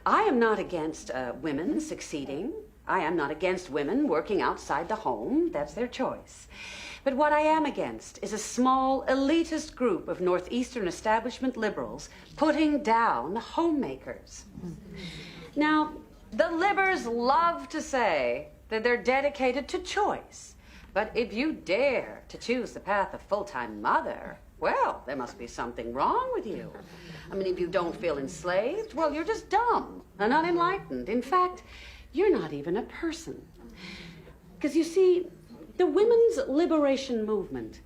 I am not against women succeeding. I am not against women working outside the home. That's their choice. But what I am against is a small, elitist group of Northeastern establishment liberals putting down homemakers. Now, the libbers love to say that they're dedicated to choice. But if you dare to choose the path of full-time mother, well, there must be something wrong with you. I mean, if you don't feel enslaved, well, you're just dumb and unenlightened. In fact, you're not even a person. Because you see, the women's liberation movement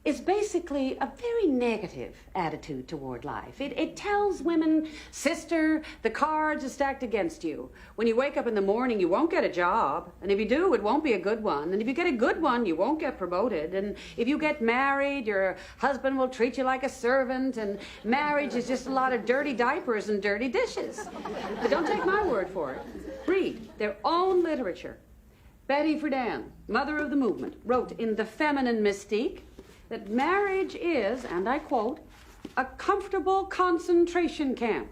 is basically a very negative attitude toward life. It tells women, sister, the cards are stacked against you. When you wake up in the morning, you won't get a job. And if you do, it won't be a good one. And if you get a good one, you won't get promoted. And if you get married, your husband will treat you like a servant. And marriage is just a lot of dirty diapers and dirty dishes. But don't take my word for it. Read their own literature. Betty Friedan, mother of the movement, wrote in The Feminine Mystique that marriage is, and I quote, a comfortable concentration camp.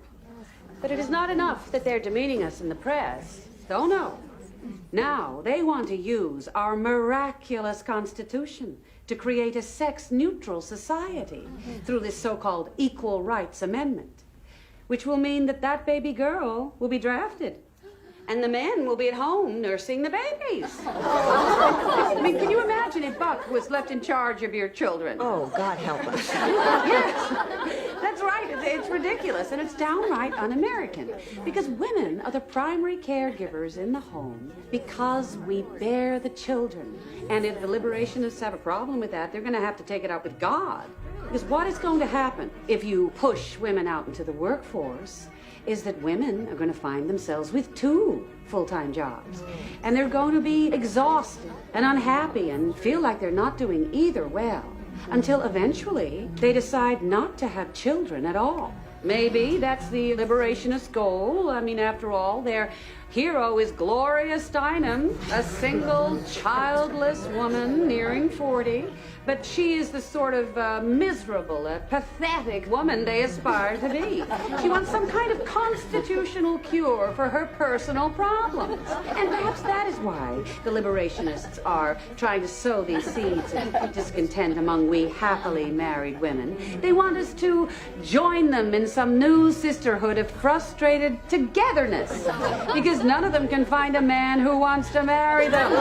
But it is not enough that they're demeaning us in the press. Oh, no. Now they want to use our miraculous Constitution to create a sex-neutral society through this so-called Equal Rights Amendment, which will mean that that baby girl will be drafted. And the men will be at home nursing the babies. I mean, can you imagine if Buck was left in charge of your children? Oh, God help us. Yes, that's right. It's ridiculous, and it's downright un-American. Because women are the primary caregivers in the home because we bear the children. And if the liberationists have a problem with that, they're going to have to take it up with God. Because what is going to happen if you push women out into the workforce is that women are going to find themselves with 2 full-time jobs. And they're going to be exhausted and unhappy and feel like they're not doing either well until eventually they decide not to have children at all. Maybe that's the liberationist goal. I mean, after all, their hero is Gloria Steinem, a single, childless woman nearing 40. But she is the sort of miserable, pathetic woman they aspire to be. She wants some kind of constitutional cure for her personal problems. And perhaps that is why the liberationists are trying to sow these seeds of discontent among we happily married women. They want us to join them in some new sisterhood of frustrated togetherness, because none of them can find a man who wants to marry them.